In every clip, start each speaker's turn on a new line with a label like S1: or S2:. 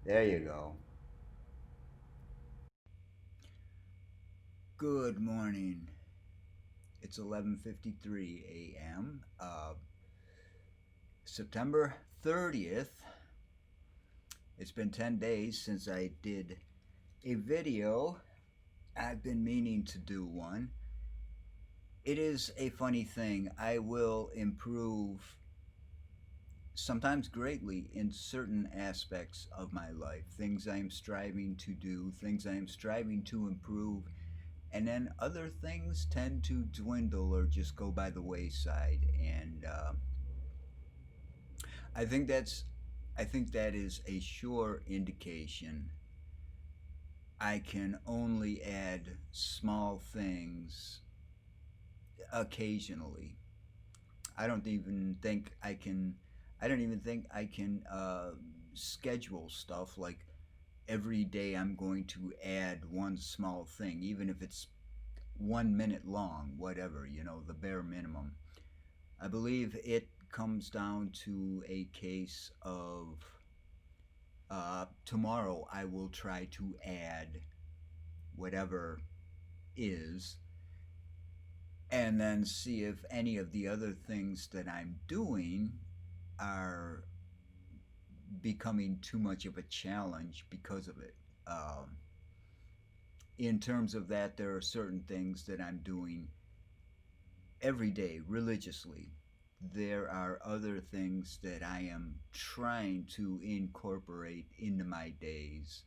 S1: There you go. Good morning. It's 11:53 a.m. September 30th. It's been 10 days since I did a video. I've been meaning to do one. It is a funny thing. I will improve sometimes greatly in certain aspects of my life. Things I am striving to do, things I am striving to improve, and then other things tend to dwindle or just go by the wayside. And I think that's I think that is a sure indication. I can only add small things occasionally. I don't even think I can. I don't even think I can schedule stuff like every day I'm going to add one small thing, even if it's 1 minute long, whatever, the bare minimum. I believe it comes down to a case of tomorrow I will try to add whatever is, and then see if any of the other things that I'm doing are becoming too much of a challenge because of it. In terms of that, there are certain things that I'm doing every day religiously. There are other things that I am trying to incorporate into my days,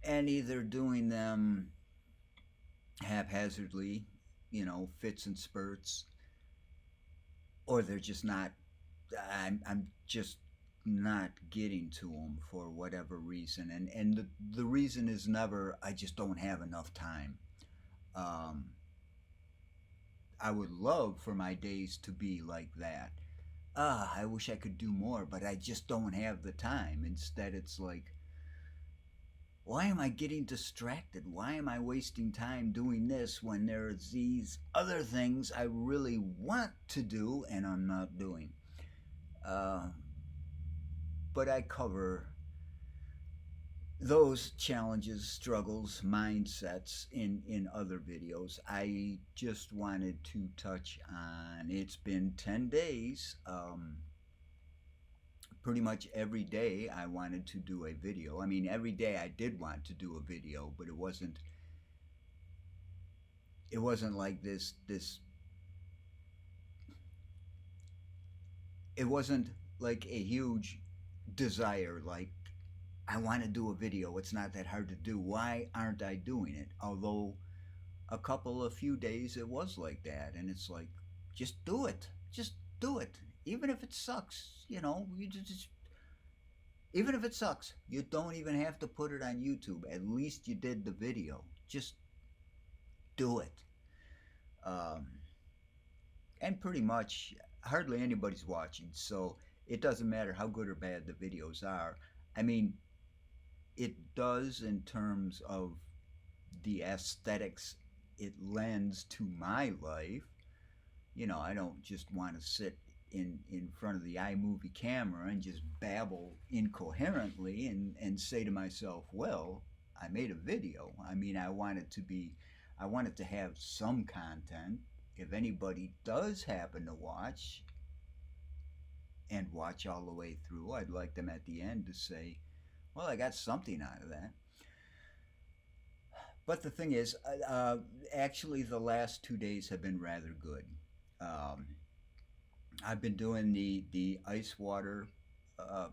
S1: and either doing them haphazardly, fits and spurts, or they're just not. I'm just not getting to them for whatever reason, and the reason is never I just don't have enough time. Um, I would love for my days to be like that. I wish I could do more, but I just don't have the time. Instead, it's like, why am I getting distracted? Why am I wasting time doing this when there's these other things I really want to do and I'm not doing? Uh, but I cover those challenges, struggles, mindsets in other videos. I just wanted to touch on it's been 10 days. Pretty much every day I wanted to do a video. I mean, every day I did want to do a video, but it wasn't like this it wasn't like a huge desire like I want to do a video. It's not that hard to do. Why aren't I doing it? Although a few days it was like that, and it's like, just do it. Just do it. Even if it sucks, you just even if it sucks, you don't even have to put it on YouTube. At least you did the video. Just do it. Um, and pretty much hardly anybody's watching, so it doesn't matter how good or bad the videos are. I mean, it does in terms of the aesthetics it lends to my life. I don't just want to sit in front of the iMovie camera and just babble incoherently and say to myself, well, I made a video. I mean, I want it to have some content. If anybody does happen to watch all the way through, I'd like them at the end to say, well, I got something out of that. But the thing is, actually, the last 2 days have been rather good. Um, I've been doing the ice water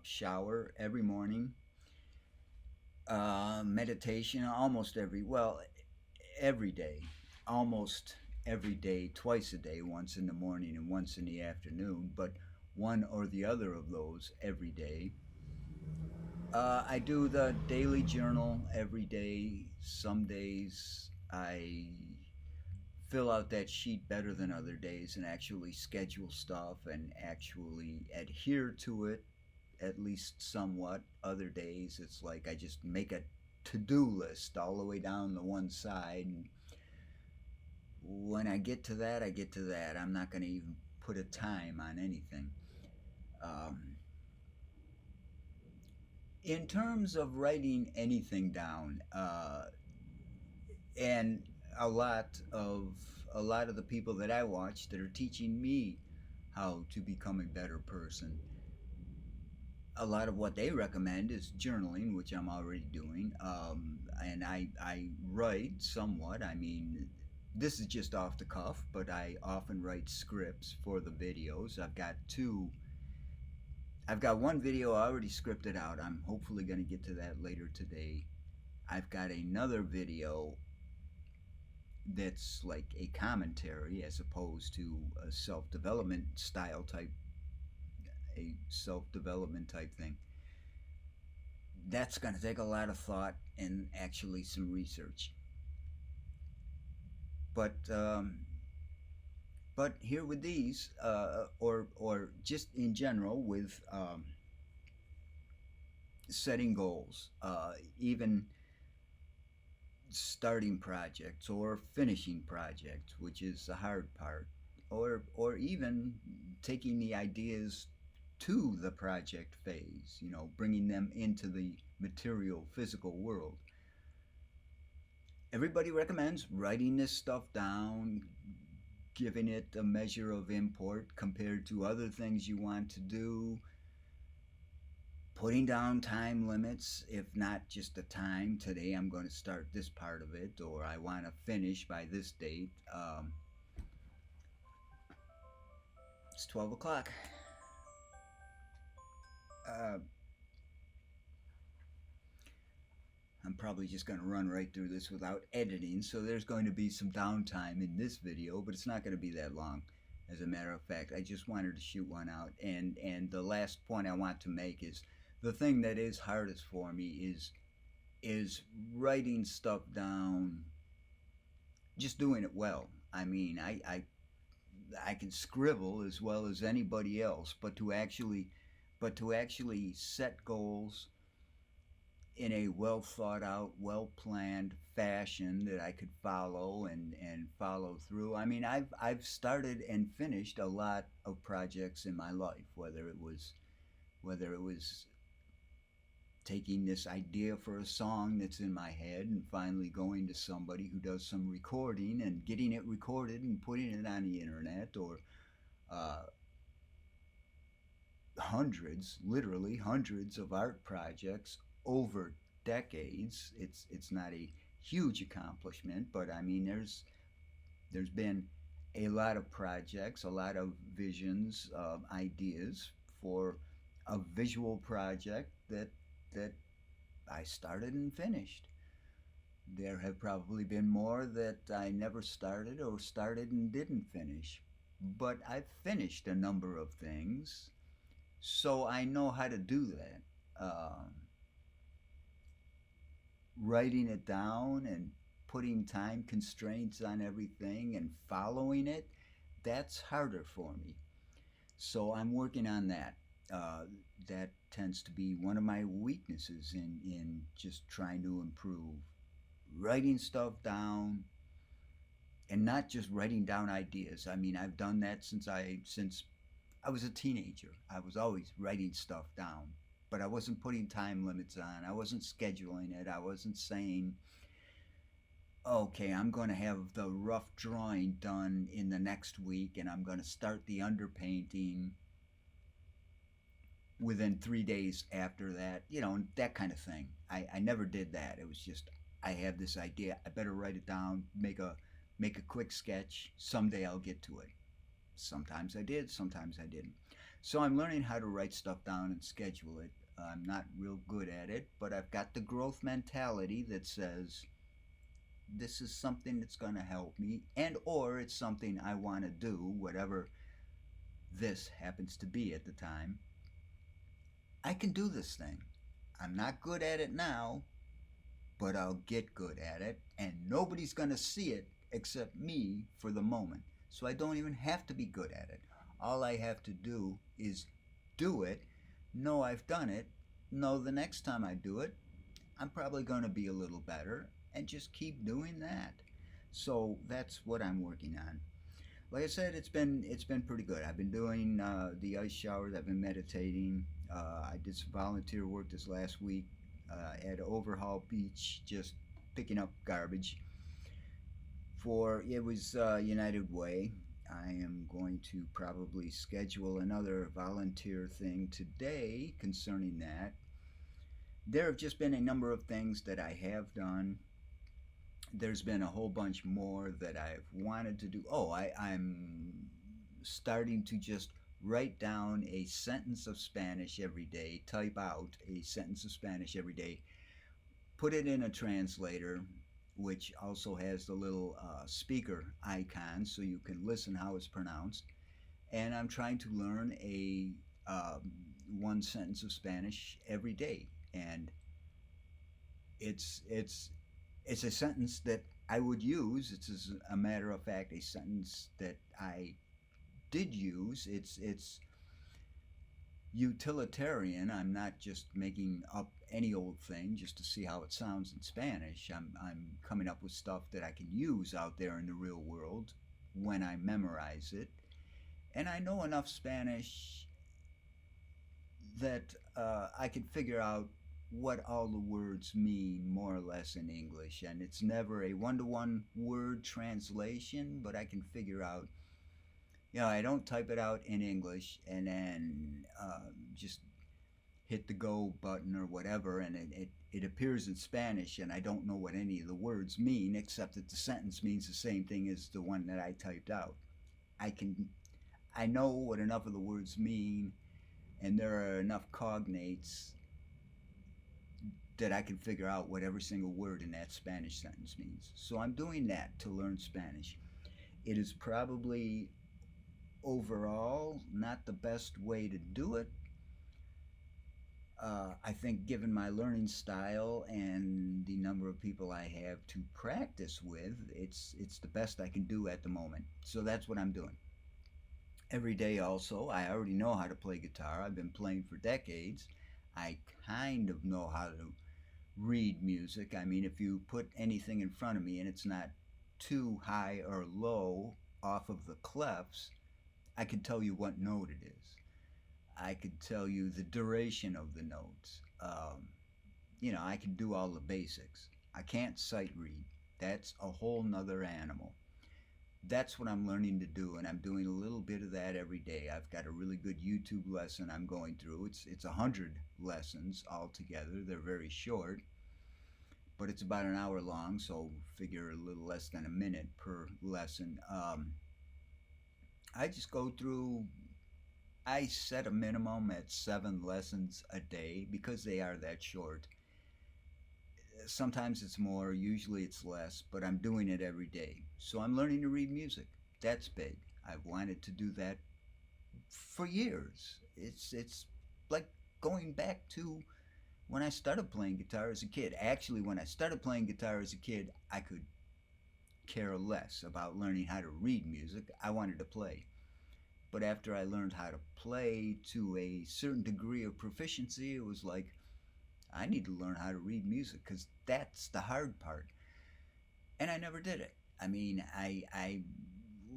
S1: shower every morning. Meditation every day, almost every day, twice a day, once in the morning and once in the afternoon, but one or the other of those every day. I do the daily journal every day. Some days I fill out that sheet better than other days and actually schedule stuff and actually adhere to it at least somewhat. Other days it's like I just make a to-do list all the way down the one side, and when I get to that, I get to that. I'm not going to even put a time on anything. Um, In terms of writing anything down, and a lot of a lot of the people that I watch that are teaching me how to become a better person, a lot of what they recommend is journaling, which I'm already doing. And I write somewhat. I mean, this is just off the cuff, but I often write scripts for the videos. I've got one video already scripted out. I'm hopefully going to get to that later today. I've got another video that's like a commentary as opposed to a self-development style type, a self-development type thing. That's going to take a lot of thought and actually some research. But here with these, or just in general with setting goals, even starting projects or finishing projects, which is the hard part, or even taking the ideas to the project phase, bringing them into the material physical world. Everybody recommends writing this stuff down, giving it a measure of import compared to other things you want to do, putting down time limits, if not just a time. Today I'm going to start this part of it, or I want to finish by this date. It's 12 o'clock. I'm probably just going to run right through this without editing, so there's going to be some downtime in this video, but it's not going to be that long. As a matter of fact, I just wanted to shoot one out. And the last point I want to make is the thing that is hardest for me is writing stuff down, just doing it well. I mean, I can scribble as well as anybody else, but to actually set goals in a well thought out, well planned fashion that I could follow and follow through. I mean, I've started and finished a lot of projects in my life, whether it was taking this idea for a song that's in my head and finally going to somebody who does some recording and getting it recorded and putting it on the internet, or literally hundreds of art projects over decades. It's not a huge accomplishment, but I mean, there's been a lot of projects, a lot of visions, ideas for a visual project that I started and finished. There have probably been more that I never started or started and didn't finish, but I've finished a number of things, so I know how to do that. Writing it down and putting time constraints on everything and following it, that's harder for me. So I'm working on that. That tends to be one of my weaknesses in just trying to improve. Writing stuff down, and not just writing down ideas. I mean, I've done that since I was a teenager. I was always writing stuff down, but I wasn't putting time limits on. I wasn't scheduling it. I wasn't saying, okay, I'm going to have the rough drawing done in the next week and I'm going to start the underpainting within 3 days after that, that kind of thing. I never did that. It was just, I have this idea. I better write it down, make a quick sketch. Someday I'll get to it. Sometimes I did, sometimes I didn't. So I'm learning how to write stuff down and schedule it. I'm not real good at it, but I've got the growth mentality that says this is something that's going to help me, and or it's something I want to do, whatever this happens to be at the time. I can do this thing. I'm not good at it now, but I'll get good at it, and nobody's going to see it except me for the moment. So I don't even have to be good at it. All I have to do is do it, know I've done it, know the next time I do it, I'm probably going to be a little better, and just keep doing that. So that's what I'm working on. Like I said, it's been pretty good. I've been doing the ice showers. I've been meditating. I did some volunteer work this last week at Overhaul Beach, just picking up garbage. For it was United Way. I am going to probably schedule another volunteer thing today concerning that. There have just been a number of things that I have done. There's been a whole bunch more that I've wanted to do. Oh, I'm starting to just write down a sentence of Spanish every day, type out a sentence of Spanish every day, put it in a translator, which also has the little speaker icon so you can listen how it's pronounced. And I'm trying to learn a one sentence of Spanish every day, and it's it's a sentence that I would use. It's as a matter of fact a sentence that I did use. It's utilitarian. I'm not just making up any old thing just to see how it sounds in Spanish. I'm coming up with stuff that I can use out there in the real world when I memorize it. And I know enough Spanish that I can figure out what all the words mean more or less in English. And it's never a one to one word translation, but I can figure out, I don't type it out in English and then just hit the go button or whatever, and it appears in Spanish, and I don't know what any of the words mean, except that the sentence means the same thing as the one that I typed out. I can, I know what enough of the words mean, and there are enough cognates that I can figure out what every single word in that Spanish sentence means. So I'm doing that to learn Spanish. It is probably overall not the best way to do it. I think, given my learning style and the number of people I have to practice with, it's the best I can do at the moment. So that's what I'm doing. Every day, also, I already know how to play guitar. I've been playing for decades. I kind of know how to read music. I mean, if you put anything in front of me and it's not too high or low off of the clefs, I can tell you what note it is. I could tell you the duration of the notes. I can do all the basics. I can't sight read. That's a whole nother animal. That's what I'm learning to do, and I'm doing a little bit of that every day. I've got a really good YouTube lesson I'm going through. It's 100 lessons altogether. They're very short, but it's about an hour long, so figure a little less than a minute per lesson. I just go through. I set a minimum at 7 lessons a day because they are that short. Sometimes it's more, usually it's less, but I'm doing it every day. So I'm learning to read music. That's big. I've wanted to do that for years. It's like going back to when I started playing guitar as a kid. Actually, when I started playing guitar as a kid, I could care less about learning how to read music. I wanted to play. But after I learned how to play to a certain degree of proficiency, it was like, I need to learn how to read music because that's the hard part. And I never did it. I mean, I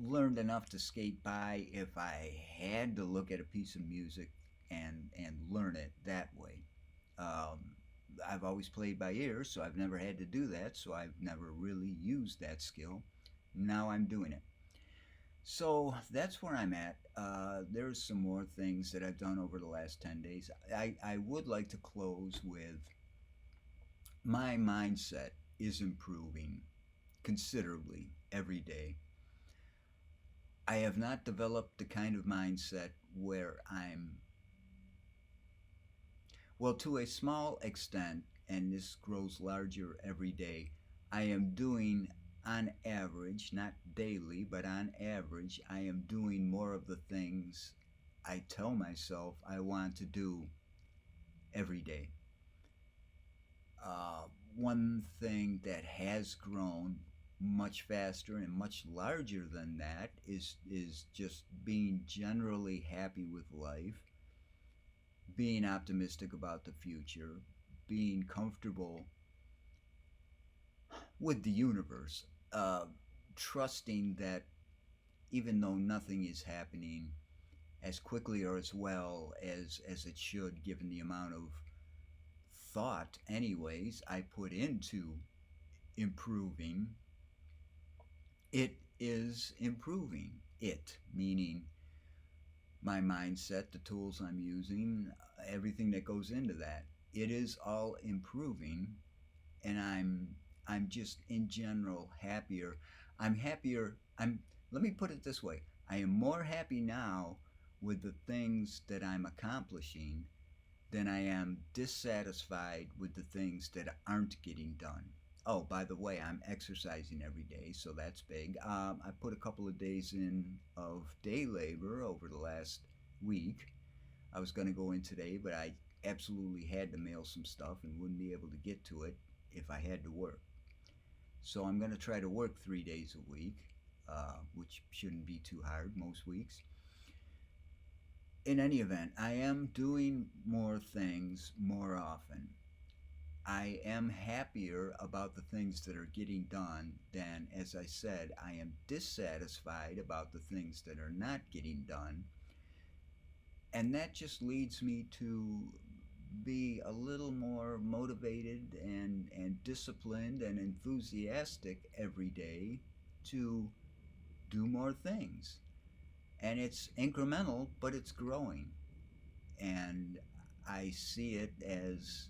S1: learned enough to skate by if I had to look at a piece of music and learn it that way. Um, I've always played by ear, so I've never had to do that, so I've never really used that skill. Now I'm doing it. So that's where I'm at. There's some more things that I've done over the last 10 days. I would like to close with my mindset is improving considerably every day. I have not developed the kind of mindset where well, to a small extent, and this grows larger every day, I am doing on average, not daily, but on average, I am doing more of the things I tell myself I want to do every day. One thing that has grown much faster and much larger than that is just being generally happy with life, being optimistic about the future, being comfortable with the universe, trusting that even though nothing is happening, as quickly or as well as it should, given the amount of thought, anyways, I put into improving. It is improving. It meaning my mindset, the tools I'm using, everything that goes into that. It is all improving, and I'm just in general happier. I'm happier. I'm Let me put it this way. I am more happy now with the things that I'm accomplishing than I am dissatisfied with the things that aren't getting done. Oh, by the way, I'm exercising every day, so that's big. I put a couple of days in of day labor over the last week. I was going to go in today, but I absolutely had to mail some stuff and wouldn't be able to get to it if I had to work. So I'm going to try to work 3 days a week, which shouldn't be too hard most weeks. In any event, I am doing more things more often. I am happier about the things that are getting done than, as I said, I am dissatisfied about the things that are not getting done. And that just leads me to be a little more motivated and disciplined and enthusiastic every day to do more things. And it's incremental, but it's growing. And I see it as,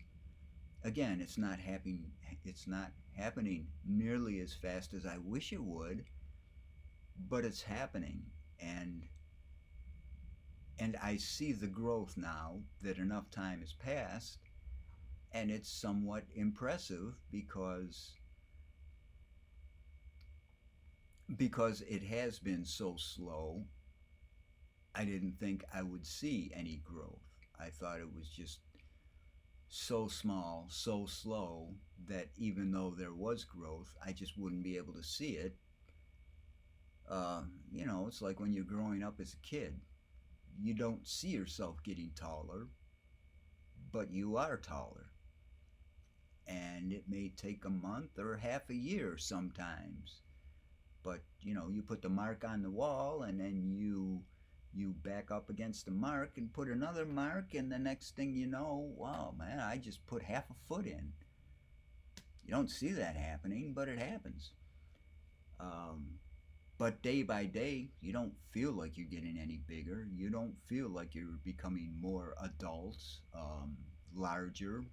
S1: again, it's not happening nearly as fast as I wish it would, but it's happening. And I see the growth now that enough time has passed, and it's somewhat impressive because it has been so slow. I didn't think I would see any growth. I thought it was just so small, so slow, that even though there was growth, I just wouldn't be able to see it. It's like when you're growing up as a kid. You don't see yourself getting taller, but you are taller. And it may take a month or half a year sometimes. But, you put the mark on the wall, and then you back up against the mark and put another mark, and the next thing you know, wow, man, I just put half a foot in. You don't see that happening, but it happens. Um, but day by day, you don't feel like you're getting any bigger. You don't feel like you're becoming more adult, larger,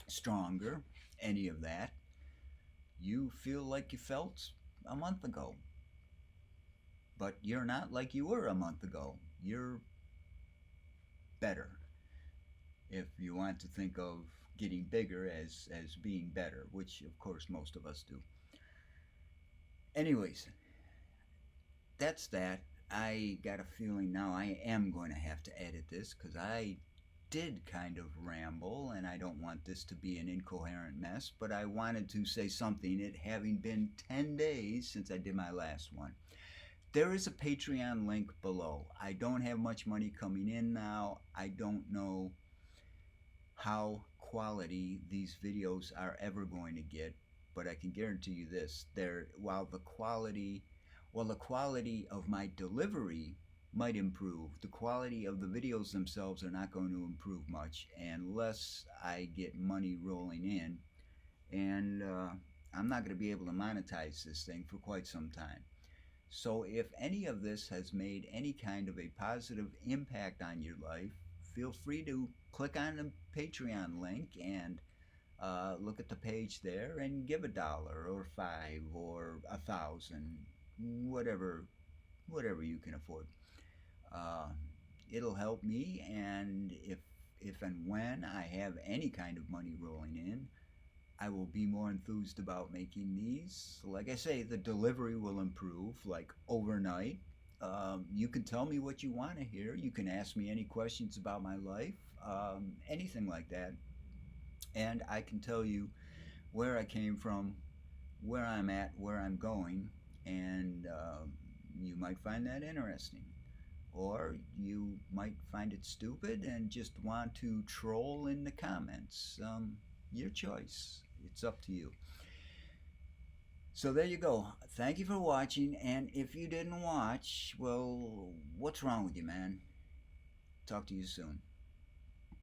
S1: stronger, any of that. You feel like you felt a month ago, but you're not like you were a month ago. You're better. If you want to think of getting bigger as being better, which of course most of us do. Anyways, that's that. I got a feeling now I am going to have to edit this because I did kind of ramble, and I don't want this to be an incoherent mess, but I wanted to say something, it having been 10 days since I did my last one. There is a Patreon link below. I don't have much money coming in now. I don't know how quality these videos are ever going to get, but I can guarantee you this: while the quality of my delivery might improve, the quality of the videos themselves are not going to improve much unless I get money rolling in, and I'm not going to be able to monetize this thing for quite some time. So if any of this has made any kind of a positive impact on your life, feel free to click on the Patreon link and look at the page there and give $1 or $5 or $1,000, whatever you can afford. Uh, it'll help me, and if and when I have any kind of money rolling in, I will be more enthused about making these. Like I say, the delivery will improve like overnight. You can tell me what you want to hear. You can ask me any questions about my life, anything like that. And I can tell you where I came from, where I'm at, where I'm going, and you might find that interesting. Or you might find it stupid and just want to troll in the comments. Your choice. It's up to you. So there you go. Thank you for watching. And if you didn't watch, well, what's wrong with you, man? Talk to you soon.